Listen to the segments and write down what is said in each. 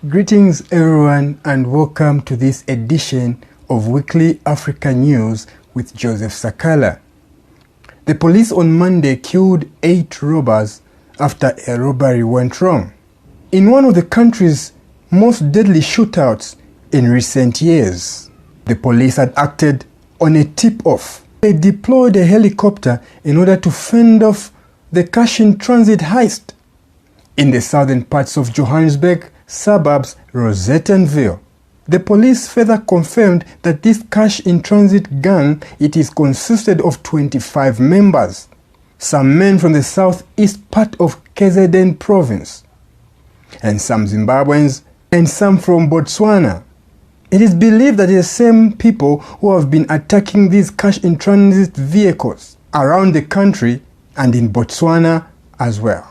Greetings everyone and welcome to this edition of Weekly Africa News with Joseph Sakala. The police on Monday killed 8 robbers after a robbery went wrong in one of the country's most deadly shootouts in recent years. The police had acted on a tip-off. They deployed a helicopter in order to fend off the cash-in-transit heist in the southern parts of Johannesburg suburbs Rosettenville. The police further confirmed that this cash-in-transit gang consisted of 25 members, some men from the southeast part of KZN province, and some Zimbabweans and some from Botswana. It is believed that the same people who have been attacking these cash-in-transit vehicles around the country and in Botswana as well.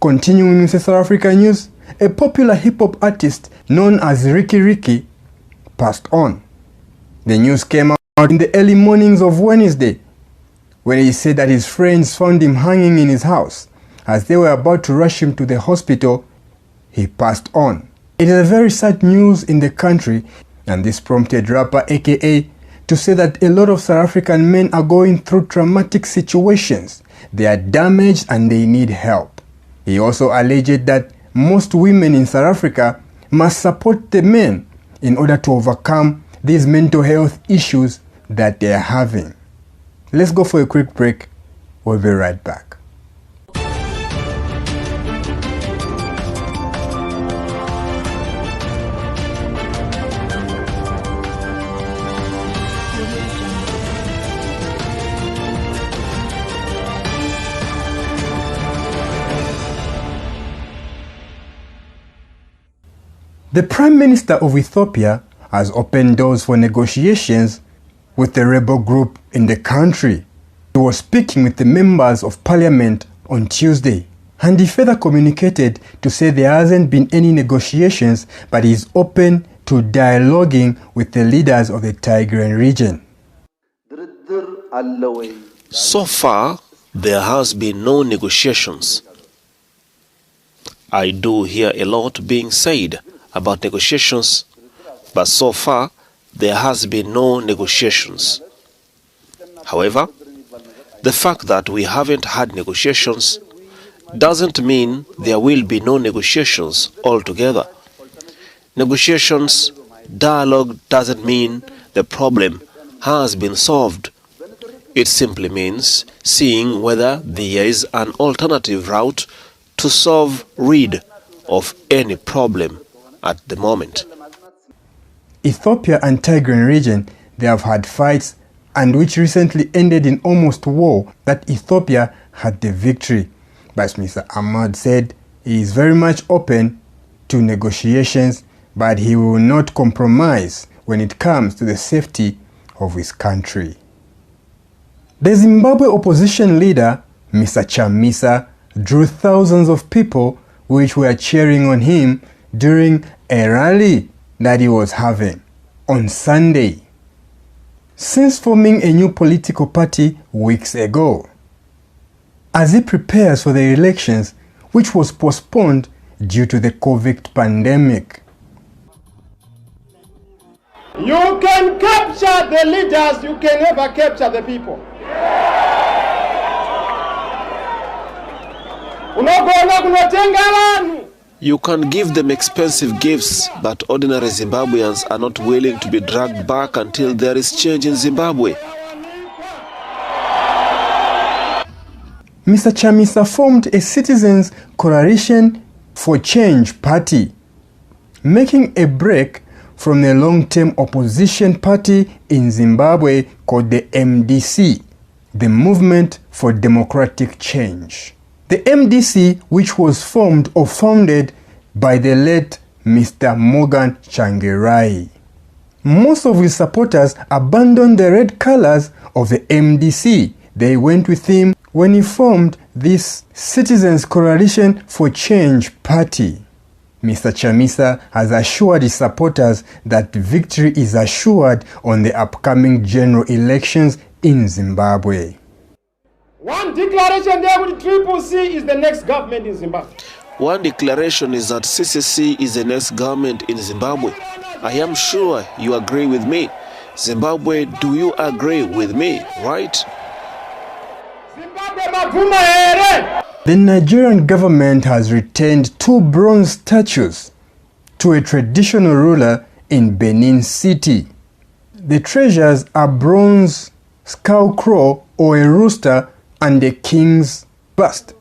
Continuing with the South Africa news, a popular hip-hop artist known as Ricky passed on. The news came out in the early mornings of Wednesday when he said that his friends found him hanging in his house. As they were about to rush him to the hospital, he passed on. It is a very sad news in the country, and this prompted rapper AKA to say that a lot of South African men are going through traumatic situations. They are damaged and they need help. He also alleged that most women in South Africa must support the men in order to overcome these mental health issues that they are having. Let's go for a quick break. We'll be right back. The Prime Minister of Ethiopia has opened doors for negotiations with the rebel group in the country. He was speaking with the members of parliament on Tuesday, and he further communicated to say there hasn't been any negotiations, but he is open to dialoguing with the leaders of the Tigrayan region. So far, there has been no negotiations. I do hear a lot being said about negotiations, but so far there has been no negotiations. However, the fact that we haven't had negotiations doesn't mean there will be no negotiations altogether. Negotiations, dialogue doesn't mean the problem has been solved. It simply means seeing whether there is an alternative route to solve rid of any problem at the moment. Ethiopia and Tigrayan region, they have had fights and which recently ended in almost war that Ethiopia had the victory. But Mr. Ahmad said he is very much open to negotiations, but he will not compromise when it comes to the safety of his country. The Zimbabwe opposition leader, Mr. Chamisa, drew thousands of people which were cheering on him during a rally that he was having on Sunday, since forming a new political party weeks ago, as he prepares for the elections which was postponed due to the COVID pandemic. You can capture the leaders, you can never capture the people. You can give them expensive gifts, but ordinary Zimbabweans are not willing to be dragged back until there is change in Zimbabwe. Mr. Chamisa formed a Citizens Coalition for Change party, making a break from the long-term opposition party in Zimbabwe called the MDC, the Movement for Democratic Change. The MDC, which was formed or founded by the late Mr. Morgan Tsvangirai. Most of his supporters abandoned the red colors of the MDC. They went with him when he formed this Citizens Coalition for Change party. Mr. Chamisa has assured his supporters that victory is assured on the upcoming general elections in Zimbabwe. One declaration there with Triple C is the next government in Zimbabwe. One declaration is that CCC is the next government in Zimbabwe. I am sure you agree with me. Zimbabwe, do you agree with me, right? The Nigerian government has returned 2 bronze statues to a traditional ruler in Benin City. The treasures are bronze scarecrow or a rooster and a king's bust.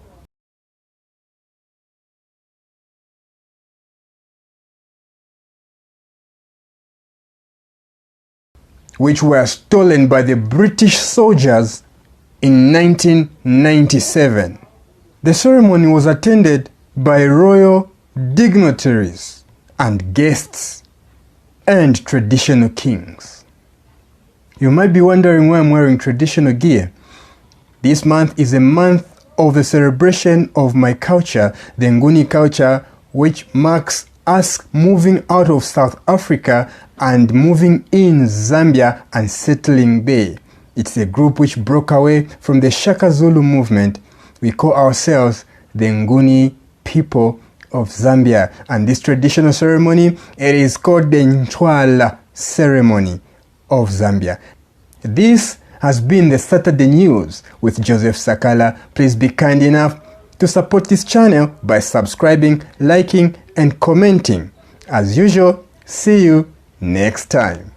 Which were stolen by the British soldiers in 1997. The ceremony was attended by royal dignitaries and guests and traditional kings. You might be wondering why I'm wearing traditional gear. This month is a month of the celebration of my culture, the Nguni culture, which marks us moving out of South Africa and moving in Zambia and settling there. It's a group which broke away from the Shaka Zulu movement. We call ourselves the Nguni people of Zambia, and this traditional ceremony, it is called the Ntwala ceremony of Zambia. This has been the Saturday News with Joseph Sakala. Please be kind enough to support this channel by subscribing, liking and commenting. As usual, see you next time.